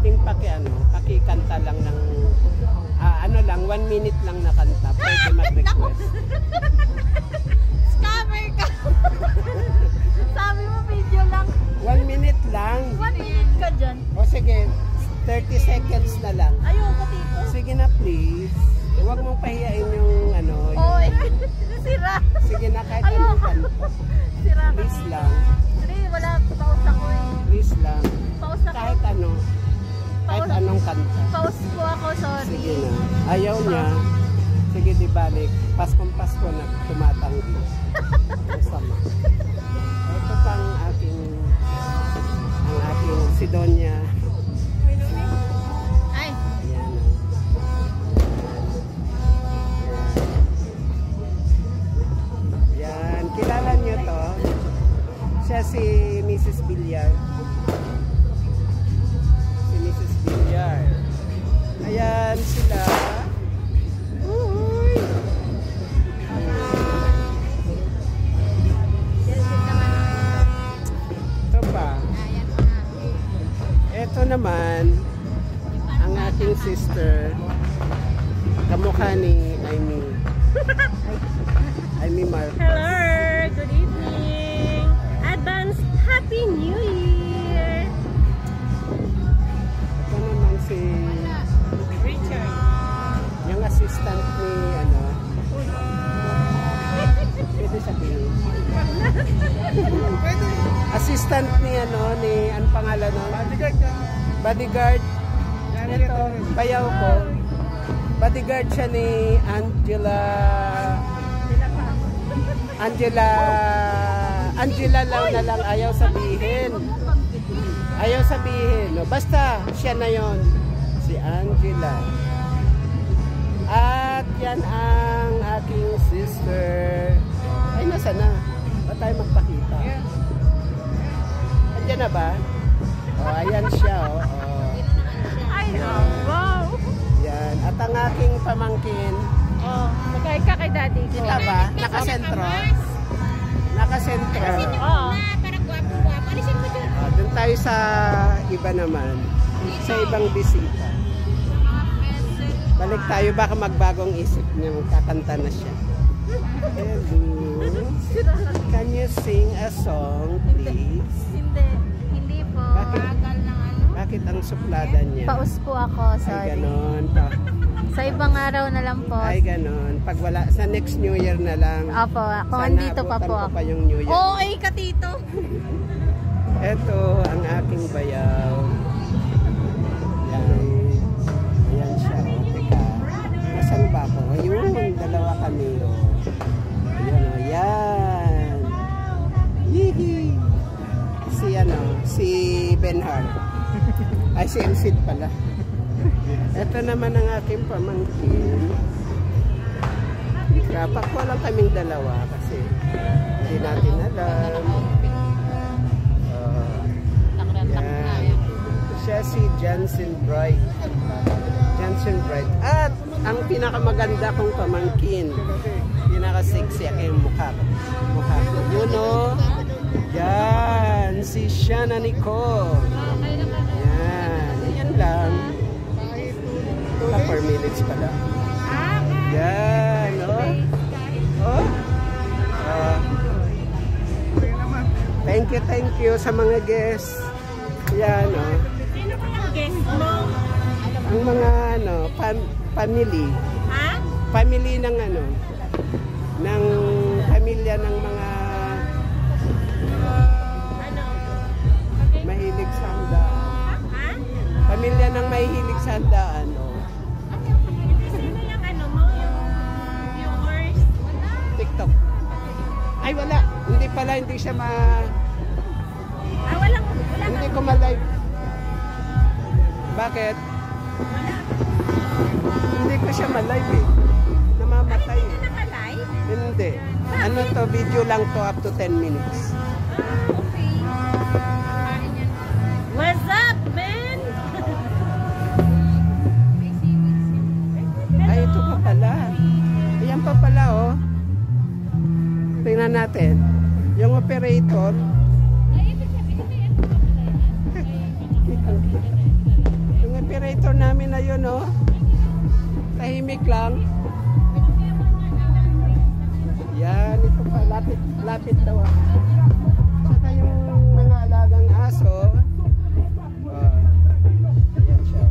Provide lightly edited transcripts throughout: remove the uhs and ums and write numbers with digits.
pwedeng pakikanta lang ng ano lang, 1 minute lang na kanta. Pwede mag-request. Scammer ka! Sabi mo video lang. 1 minute lang. 1 minute ka dyan. O sige, 30 seconds na lang. Ayoko dito. Sige na please. Huwag mong pahiyain yung ano. Oy, sira. Sige na kahit anong kanta. Sira ka. Please lang. Hindi, wala. Pause ako eh. Please lang. Pause ako. Kahit ano. Kahit anong kanta. Pause po ako, sorry. Sige na. Ayaw niya. Sige di balik. Paskong Pasko na tumatanggi. Masama. Ito pang aking Sidonia. Ay. Ayan. Yan. Kilala niyo to. Siya si Mrs. Villar. Si Mrs. Villar. Ayan sila. Uy. Ito pa. Ito naman ang aking sister. Kamukha ni Amy Marcos. Hello, good evening. Advance Happy New Year. Ito naman si Richard. yung assistant ni pwede sabihin. Assistant ni ang pangalan nun? Bodyguard. Ito, bayaw ko. Bodyguard siya ni Angela lang na lang ayaw sabihin. No? Basta siya na yon, si Angela. At yan ang aking sister. Ay, nasa na? Ba't tayo magpakita? Andiyan na ba? Oh, ayan siya. Ay, wow. Yan. At ang aking pamangkin. Oh, magkait ka kay daddy ko. Kita ba? Nakasentro. Nakasentro. Oo. Doon tayo sa iba naman. Sa ibang bisita. Balik tayo, baka magbagong isip niya. Magkakanta na siya. Hello. Can you sing a song, please? Hindi po. Bakit ang suplada niya? Paus po ako, Ay, sorry. ganon. Sa ibang araw na lang po. Ay, ganon. Pag wala, sa next New Year na lang. Opo, kung Sana andito pa abutan po ko ako. pa yung New Year. Oo, ay katito. Ito ang aking bayaw. Yan. Ayan siya. Teka. Nasaan ba ako? Ayun, dalawa kami. Ayan o. Yan. Hihi. Si Benhar. Ay, si Elsid pala. Ito naman ang aking pamangkin. Pakwa lang kaming dalawa kasi hindi natin alam. Yan. Siya si Jansen Bright. At ang pinakamaganda kong pamangkin, pinaka-sexy ang mukha ko. You know? Yan. Si Shana Nicole. Yan. Yan lang. 4 minutes pala. Yan. Oh. Thank you sa mga guests. Yan, oh. Sino pa ang guest mo? Ang mga, family. Ha? Family ng, ng pamilya ng mga mahilig sa handaan. Ha? Pamilya ng mahilig sa handaan, oh. Sino yung mo? Yung viewers? TikTok. Ay, wala. Hindi pala, hindi siya Wala hindi ko ma-live. Bakit? Hindi ko siya ma-live eh. Namamatay eh. naka-live? Hindi. Ano to, video lang to up to 10 minutes. Okay. What's up, man? Ay, ito pa pala. Ayan pa pala, oh. Tingnan natin. Yung operator. yun, oh. Tahimik lang. Yan, ito pa. Lapit daw. Saka yung mga alagang aso. Ayan siya.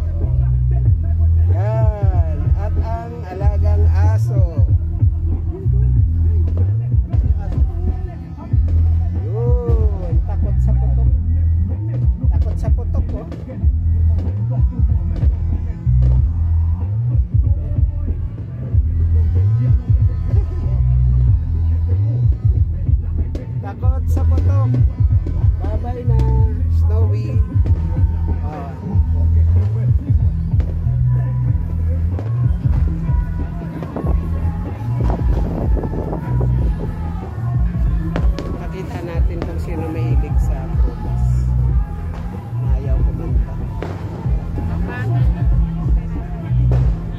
Yan. At ang alagang aso. Yun. Takot sa putok. Takot sa putok, oh. Takot sa putok. Bye-bye na, Snowy. Nakita natin kung sino mahilig sa prutas. Ayaw kumanta.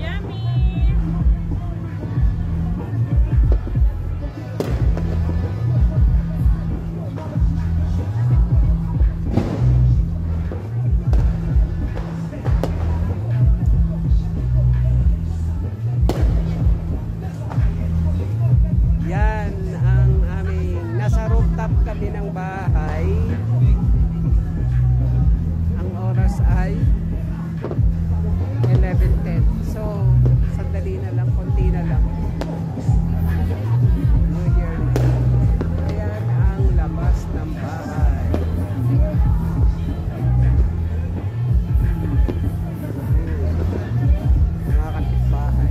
Yummy! Yan ang aming nasa rooftop kami ng bahay. Ang oras ay 11:10. So, sandali na lang, konti na lang. New Year na. Ayan ang labas ng bahay. Mga kapitbahay.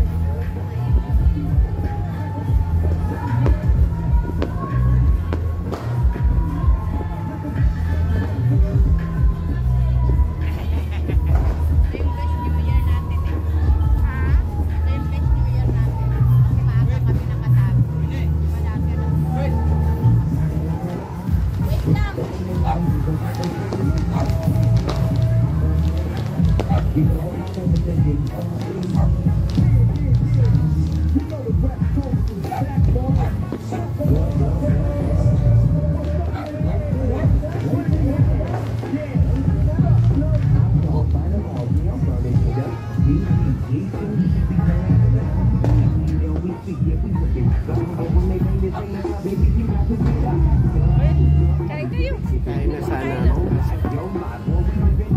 Kain na sana ako.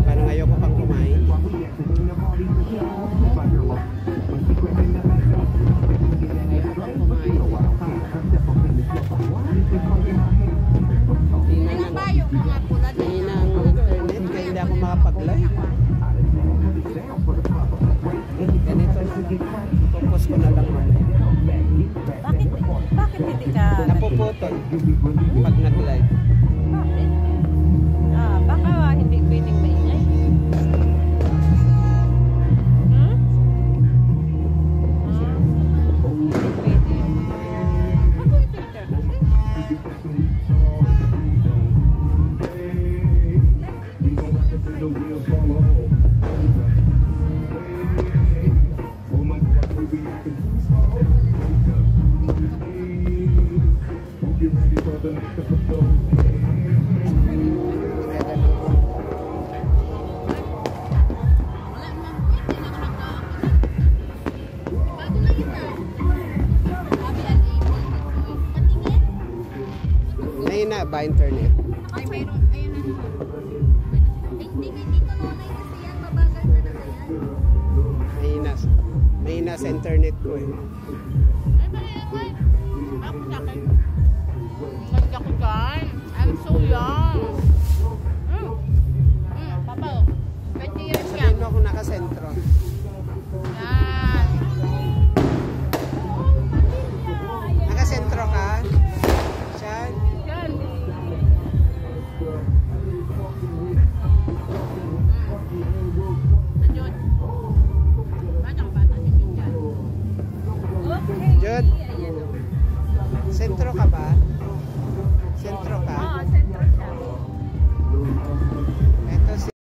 Parang ayoko pang kumain. Ilan ba yung mga pula din? Hinang internet kaya hindi ako makapag-live. Ganito na. Focus ko na lang mamaya. Bakit hindi ka Napuputol pag nag-live. Bakit? Baka hindi pwedeng maingay. Hmm? Hindi pwede. Ako i-filter kasi. Mahina ba internet? Ay, mayroon. Ayun na. Hindi dito nonay kasi yan. Mabagal talaga yan. Mahina sa internet ko eh. Ay. Ako sakit. Ganda ko guys. I'm so young. Papa, 20 years Sabihin young. mo ako nakasentro. Yan.